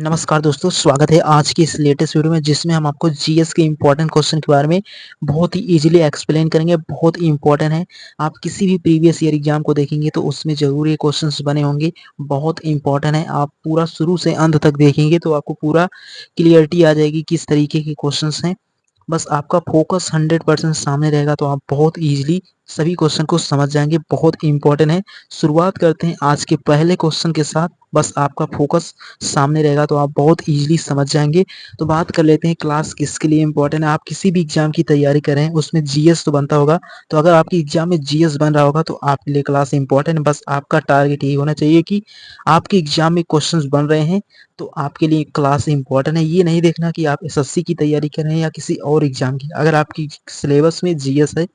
नमस्कार दोस्तों, स्वागत है आज की इस लेटेस्ट वीडियो में जिसमें हम आपको जीएस के इम्पोर्टेंट क्वेश्चन के बारे में बहुत ही इजीली एक्सप्लेन करेंगे। बहुत ही इम्पोर्टेंट है। आप किसी भी प्रीवियस ईयर एग्जाम को देखेंगे तो उसमें ज़रूर ये क्वेश्चंस बने होंगे। बहुत इम्पोर्टेंट है। आप पूरा शुरू से अंत तक देखेंगे तो आपको पूरा क्लियरिटी आ जाएगी किस तरीके के क्वेश्चंस हैं। बस आपका फोकस 100% सामने रहेगा तो आप बहुत ईजिली सभी क्वेश्चन को समझ जाएंगे। बहुत इंपॉर्टेंट है। शुरुआत करते हैं आज के पहले क्वेश्चन के साथ। बस आपका फोकस सामने रहेगा तो आप बहुत इजीली समझ जाएंगे। तो बात कर लेते हैं क्लास किसके लिए इंपॉर्टेंट है। आप किसी भी एग्जाम की तैयारी करें उसमें जीएस तो बनता होगा। तो अगर आपकी एग्जाम में जीएस बन रहा होगा तो आपके लिए क्लास इंपॉर्टेंट है। बस आपका टारगेट यही होना चाहिए कि आपके एग्जाम में क्वेश्चंस बन रहे हैं तो आपके लिए क्लास इंपॉर्टेंट है। ये नहीं देखना कि आप एसएससी की तैयारी कर रहे हैं या किसी और एग्जाम की। अगर आपकी सिलेबस में जीएस है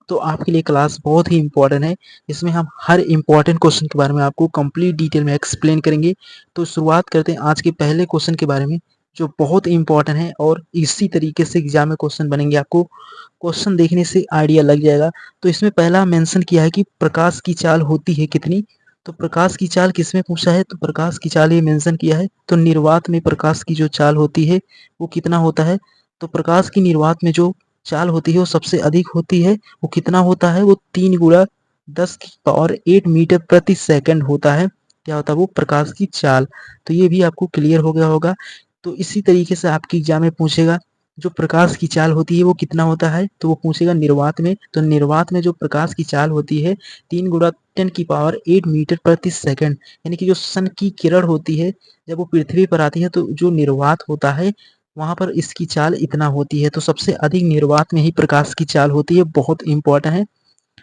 तो आपके लिए क्लास बहुत ही इंपॉर्टेंट है। इसमें हम हर इंपॉर्टेंट क्वेश्चन के बारे में आपको कंप्लीट डिटेल में एक्सप्लेन करेंगे। तो शुरुआत करते हैं आज के पहले क्वेश्चन के बारे में जो बहुत इंपॉर्टेंट है और इसी तरीके से एग्जाम में क्वेश्चन बनेंगे। आपको क्वेश्चन देखने से आइडिया लग जाएगा। तो इसमें पहला मेंशन किया है कि प्रकाश की चाल होती है कितनी। तो प्रकाश की चाल किसमें पूछा है, तो प्रकाश की चाल ये मेंशन किया है। तो निर्वात में प्रकाश की जो चाल होती है वो कितना होता है। तो प्रकाश की निर्वात में जो चाल होती है वो सबसे अधिक होती है। वो कितना होता है, वो 3 गुणा 10 की पावर 8 मीटर प्रति सेकंड होता है। क्या होता है वो प्रकाश की चाल। तो ये भी आपको क्लियर हो गया होगा। तो इसी तरीके से आपकी एग्जाम में पूछेगा जो प्रकाश की चाल होती है वो कितना होता है, तो वो पूछेगा निर्वात में। तो निर्वात में जो प्रकाश की चाल होती है 3 गुणा 10 की पावर 8 मीटर प्रति सेकंड। यानी कि जो सन की किरण होती है जब वो पृथ्वी पर आती है तो जो निर्वात होता है वहां पर इसकी चाल इतना होती है। तो सबसे अधिक निर्वात में ही प्रकाश की चाल होती है। बहुत इंपॉर्टेंट है।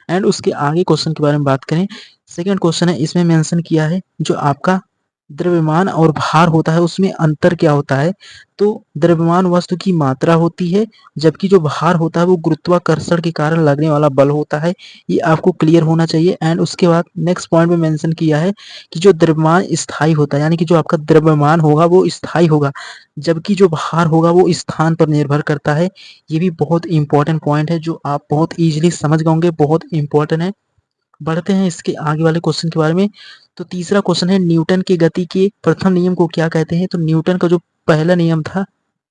एंड उसके आगे क्वेश्चन के बारे में बात करें। सेकंड क्वेश्चन है, इसमें मेंशन किया है जो आपका द्रव्यमान और भार होता है उसमें अंतर क्या होता है। तो द्रव्यमान वस्तु की मात्रा होती है जबकि जो भार होता है वो गुरुत्वाकर्षण के कारण लगने वाला बल होता है। ये आपको क्लियर होना चाहिए। एंड उसके बाद नेक्स्ट पॉइंट में मेंशन किया है कि जो द्रव्यमान स्थायी होता है यानी कि जो आपका द्रव्यमान होगा वो स्थायी होगा जबकि जो भार होगा वो स्थान पर निर्भर करता है। ये भी बहुत इंपॉर्टेंट पॉइंट है जो आप बहुत इजीली समझ गए होंगे। बहुत इंपॉर्टेंट है। बढ़ते हैं इसके आगे वाले क्वेश्चन के बारे में। तो तीसरा क्वेश्चन है, न्यूटन के गति के प्रथम नियम को क्या कहते हैं। तो न्यूटन का जो पहला नियम था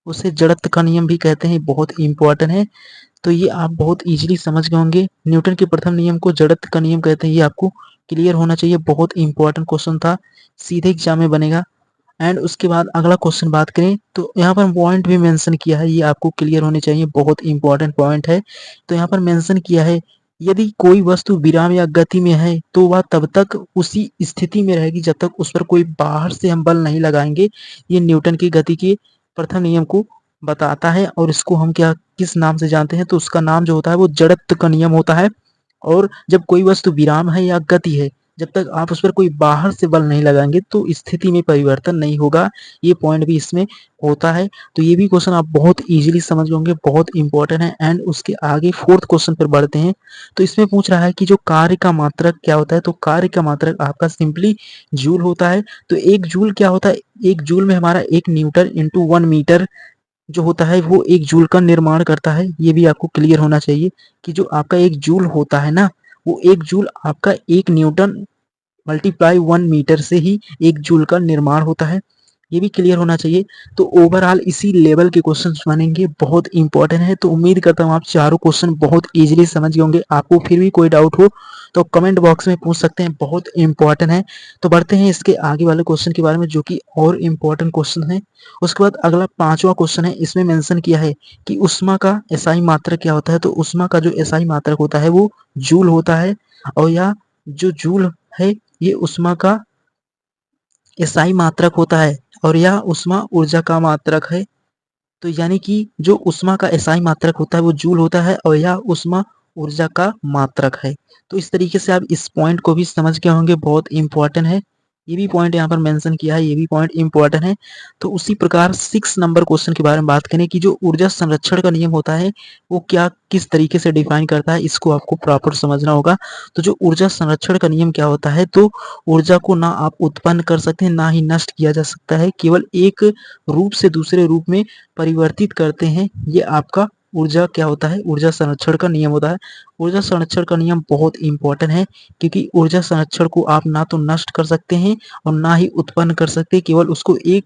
उसे जड़त्व का नियम भी कहते हैं। बहुत इंपॉर्टेंट है। तो ये आप बहुत इजीली समझ गए होंगे। न्यूटन के प्रथम नियम को जड़त्व का नियम कहते हैं। ये आपको क्लियर होना चाहिए। बहुत इंपॉर्टेंट क्वेश्चन था, सीधे एग्जाम में बनेगा। एंड उसके बाद अगला क्वेश्चन बात करें तो यहाँ पर पॉइंट भी मेंशन किया है, ये आपको क्लियर होने चाहिए। बहुत इंपॉर्टेंट पॉइंट है। तो यहाँ पर मेंशन किया है यदि कोई वस्तु विराम या गति में है तो वह तब तक उसी स्थिति में रहेगी जब तक उस पर कोई बाहर से हम बल नहीं लगाएंगे। ये न्यूटन की गति के प्रथम नियम को बताता है और इसको हम क्या किस नाम से जानते हैं, तो उसका नाम जो होता है वो जड़त्व का नियम होता है। और जब कोई वस्तु विराम है या गति है जब तक आप उस पर कोई बाहर से बल नहीं लगाएंगे तो स्थिति में परिवर्तन नहीं होगा। ये पॉइंट भी इसमें होता है। तो ये भी क्वेश्चन आप बहुत इजीली समझ लोगे। बहुत इंपॉर्टेंट है। एंड उसके आगे फोर्थ क्वेश्चन पर बढ़ते हैं। तो इसमें पूछ रहा है कि जो कार्य का मात्रक क्या होता है। तो कार्य का मात्रक आपका सिंपली जूल होता है। तो एक जूल क्या होता है, एक जूल में हमारा 1 न्यूटन इंटू 1 मीटर जो होता है वो 1 जूल का निर्माण करता है। ये भी आपको क्लियर होना चाहिए कि जो आपका 1 जूल होता है ना वो 1 जूल आपका 1 न्यूटन मल्टीप्लाई 1 मीटर से ही 1 जूल का निर्माण होता है। ये भी क्लियर होना चाहिए। तो ओवरऑल इसी लेवल के क्वेश्चंस बनेंगे। बहुत इंपॉर्टेंट है। तो उम्मीद करता हूँ आप चारों क्वेश्चन बहुत इजीली समझ गए होंगे। आपको फिर भी कोई डाउट हो तो कमेंट बॉक्स में पूछ सकते हैं। बहुत इंपॉर्टेंट है। तो बढ़ते हैं इसके आगे वाले क्वेश्चन के बारे में जो कि और इंपॉर्टेंट क्वेश्चन है। उसके बाद अगला पांचवा क्वेश्चन है। इसमें मेंशन किया है कि उष्मा का एसआई मात्रक क्या होता है। तो उष्मा का जो एसआई मात्रक होता है वो जूल होता है। और यह जो जूल है ये उष्मा का एसआई मात्रक होता है और यह उष्मा ऊर्जा का मात्रक है। तो यानी कि जो उष्मा का एसआई मात्रक होता है वो जूल होता है और यह उष्मा ऊर्जा का मात्रक है। तो इस तरीके से आप इस पॉइंट को भी समझ के होंगे। बहुत इंपॉर्टेंट है। ये भी पॉइंट यहाँ पर मेंशन किया है। ये भी पॉइंट इंपॉर्टेंट है। तो उसी प्रकार 6 नंबर क्वेश्चन के बारे में बात करें कि जो ऊर्जा संरक्षण का नियम होता है वो क्या किस तरीके से डिफाइन करता है, इसको आपको प्रॉपर समझना होगा। तो जो ऊर्जा संरक्षण का नियम क्या होता है, तो ऊर्जा को ना आप उत्पन्न कर सकते हैं ना ही नष्ट किया जा सकता है, केवल एक रूप से दूसरे रूप में परिवर्तित करते हैं। ये आपका ऊर्जा क्या होता है, ऊर्जा संरक्षण का नियम होता है। ऊर्जा संरक्षण का नियम बहुत इंपॉर्टेंट है क्योंकि ऊर्जा संरक्षण को आप ना तो नष्ट कर सकते हैं और ना ही उत्पन्न कर सकते, केवल उसको एक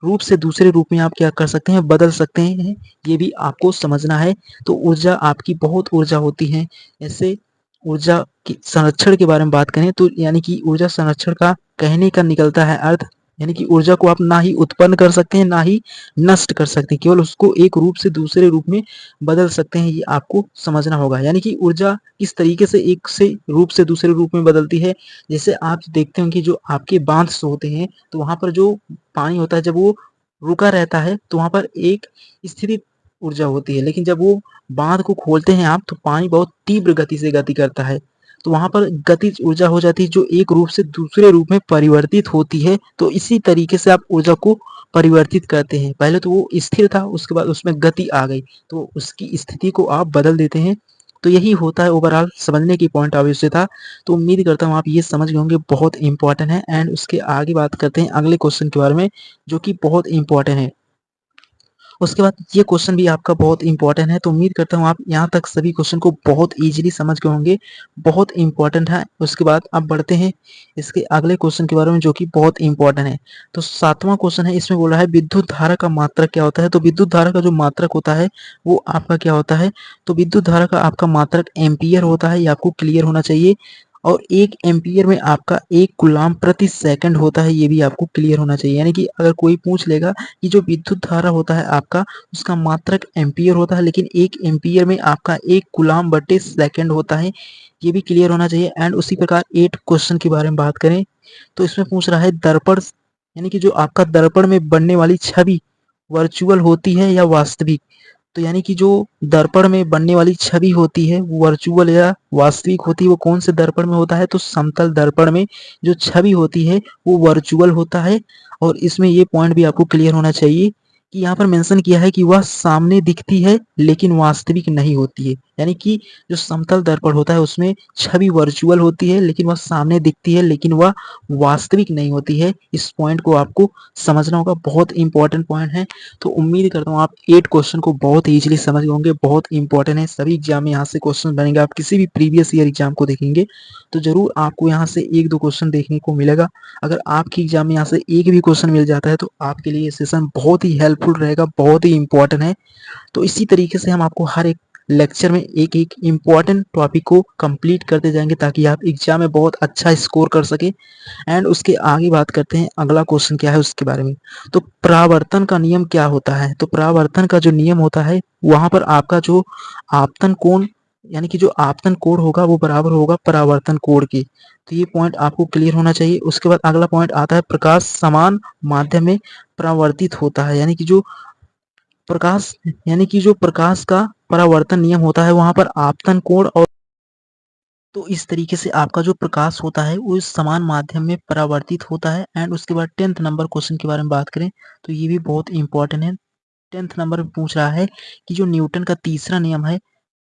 रूप से दूसरे रूप में आप क्या कर सकते हैं, बदल सकते हैं, ये भी आपको समझना है। तो ऊर्जा आपकी बहुत ऊर्जा होती है। ऐसे ऊर्जा की संरक्षण के बारे में बात करें तो यानी कि ऊर्जा संरक्षण का कहने का निकलता है अर्थ, यानी कि ऊर्जा को आप ना ही उत्पन्न कर सकते हैं, ना ही नष्ट कर सकते हैं, केवल उसको एक रूप से दूसरे रूप में बदल सकते हैं, ये आपको समझना होगा। यानी कि ऊर्जा किस तरीके से एक से रूप से दूसरे रूप में बदलती है, जैसे आप देखते होंगे जो आपके बांध होते हैं, तो वहाँ पर जो पानी होता है जब वो रुका रहता है तो वहाँ पर एक स्थिर ऊर्जा होती है, लेकिन जब वो बांध को खोलते हैं आप तो पानी बहुत तीव्र गति से गति करता है, तो वहाँ पर गतिज ऊर्जा हो जाती है जो एक रूप से दूसरे रूप में परिवर्तित होती है। तो इसी तरीके से आप ऊर्जा को परिवर्तित करते हैं। पहले तो वो स्थिर था, उसके बाद उसमें गति आ गई, तो उसकी स्थिति को आप बदल देते हैं। तो यही होता है ओवरऑल समझने की पॉइंट ऑफ व्यू से था। तो उम्मीद करता हूँ आप ये समझ गए होंगे, बहुत इंपॉर्टेंट है। एंड उसके आगे बात करते हैं अगले क्वेश्चन के बारे में, जो कि बहुत इंपॉर्टेंट है। उसके बाद ये क्वेश्चन भी आपका बहुत इंपॉर्टेंट है, तो उम्मीद करता हूँ आप यहाँ तक सभी क्वेश्चन को बहुत इजीली समझ गए होंगे, बहुत इंपॉर्टेंट है। उसके बाद आप बढ़ते हैं इसके अगले क्वेश्चन के बारे में, जो कि बहुत इंपॉर्टेंट है। तो 7वां क्वेश्चन है, इसमें बोल रहा है विद्युत धारा का मात्रक क्या होता है। तो विद्युत धारा का जो मात्रक होता है वो आपका क्या होता है, तो विद्युत धारा का आपका मात्रक एम्पियर होता है, ये आपको क्लियर होना चाहिए। और 1 एम्पियर में आपका 1 कूलाम्ब प्रति सेकंड होता है, ये भी आपको क्लियर होना चाहिए। यानी कि अगर कोई पूछ लेगा कि जो विद्युत धारा होता है आपका, उसका मात्रक एम्पियर होता है, लेकिन 1 एम्पियर में आपका 1 कूलाम्ब बटे सेकंड होता है, ये भी क्लियर होना चाहिए। एंड उसी प्रकार 8 क्वेश्चन के बारे में बात करें तो इसमें पूछ रहा है दर्पण, यानी कि जो आपका दर्पण में बनने वाली छवि वर्चुअल होती है या वास्तविक। तो यानी कि जो दर्पण में बनने वाली छवि होती है वो वर्चुअल या वास्तविक होती है, वो कौन से दर्पण में होता है, तो समतल दर्पण में जो छवि होती है वो वर्चुअल होता है। और इसमें ये पॉइंट भी आपको क्लियर होना चाहिए कि यहाँ पर मेंशन किया है कि वह सामने दिखती है लेकिन वास्तविक नहीं होती है। यानी कि जो समतल दर्पण होता है उसमें छवि वर्चुअल होती है, लेकिन वह सामने दिखती है, लेकिन वह वास्तविक नहीं होती है। इस पॉइंट को आपको समझना होगा, बहुत इंपॉर्टेंट पॉइंट है। तो उम्मीद करता हूँ आप 8 क्वेश्चन को बहुत इजीली समझ गए होंगे, बहुत इंपॉर्टेंट है। सभी एग्जाम में यहाँ से क्वेश्चन बनेंगे, आप किसी भी प्रीवियस ईयर एग्जाम को देखेंगे तो जरूर आपको यहाँ से 1-2 क्वेश्चन देखने को मिलेगा। अगर आपकी एग्जाम में यहाँ से एक भी क्वेश्चन मिल जाता है तो आपके लिए ये सेशन बहुत ही हेल्पफुल रहेगा, बहुत ही इंपॉर्टेंट है। तो इसी तरीके से हम आपको हर एक लेक्चर में एक एक इम्पॉर्टेंट टॉपिक को कंप्लीट करते जाएंगे, ताकि आप एग्जाम में बहुत अच्छा स्कोर कर सके। एंड उसके आगे बात करते हैं अगला क्वेश्चन क्या है उसके बारे में। तो परावर्तन का नियम क्या होता है, तो परावर्तन का जो नियम होता है वहां पर आपका जो आपतन कोण, यानी कि जो आपतन कोण होगा वो बराबर होगा परावर्तन कोण के। तो ये पॉइंट आपको क्लियर होना चाहिए। उसके बाद अगला पॉइंट आता है प्रकाश समान माध्यम में परावर्तित होता है, यानी कि जो प्रकाश, यानी कि जो प्रकाश का परावर्तन नियम होता है वहां पर आपतन कोण और, तो इस तरीके से आपका जो प्रकाश होता है वो इस समान माध्यम में परावर्तित होता है। एंड उसके बाद 10th नंबर क्वेश्चन के बारे में बात करें तो ये भी बहुत इंपॉर्टेंट है। 10th नंबर में पूछ रहा है कि जो न्यूटन का तीसरा नियम है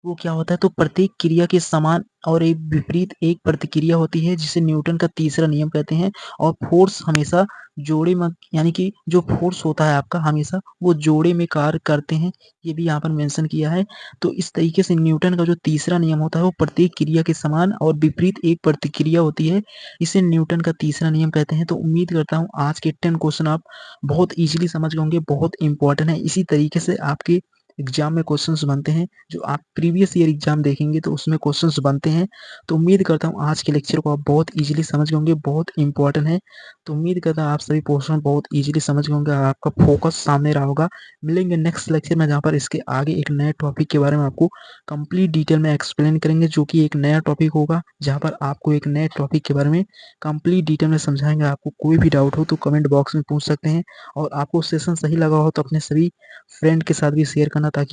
वो क्या होता है, तो प्रत्येक क्रिया के समान और एक विपरीत एक प्रतिक्रिया होती है, जिसे न्यूटन का तीसरा नियम कहते हैं। और फोर्स हमेशा जोड़े में, यानी कि जो फोर्स होता है आपका हमेशा वो जोड़े में कार्य करते हैं, ये भी यहाँ पर मेंशन किया है। तो इस तरीके से न्यूटन का जो तीसरा नियम होता है वो प्रत्येक क्रिया के समान और विपरीत एक प्रतिक्रिया होती है, इसे न्यूटन का तीसरा नियम कहते हैं। तो उम्मीद करता हूँ आज के 10 क्वेश्चन आप बहुत इजीली समझ गए होंगे, बहुत इंपॉर्टेंट है। इसी तरीके से आपके एग्जाम में क्वेश्चंस बनते हैं, जो आप प्रीवियस ईयर एग्जाम देखेंगे तो उसमें क्वेश्चंस बनते हैं। तो उम्मीद करता हूँ आज के लेक्चर को आप बहुत इजीली समझ गए होंगे, बहुत इंपॉर्टेंट है। तो उम्मीद करता हूँ आप सभी पोर्शन बहुत इजीली समझ गए होंगे और आपका फोकस सामने रहा होगा। मिलेंगे नेक्स्ट लेक्चर में, जहाँ पर इसके आगे एक नए टॉपिक के बारे में आपको कंप्लीट डिटेल में एक्सप्लेन करेंगे, जो कि एक नया टॉपिक होगा, जहाँ पर आपको एक नए टॉपिक के बारे में कंप्लीट डिटेल में समझाएंगे। आपको कोई भी डाउट हो तो कमेंट बॉक्स में पूछ सकते हैं, और आपको सेशन सही लगा हो तो अपने सभी फ्रेंड के साथ भी शेयर करना, ताकि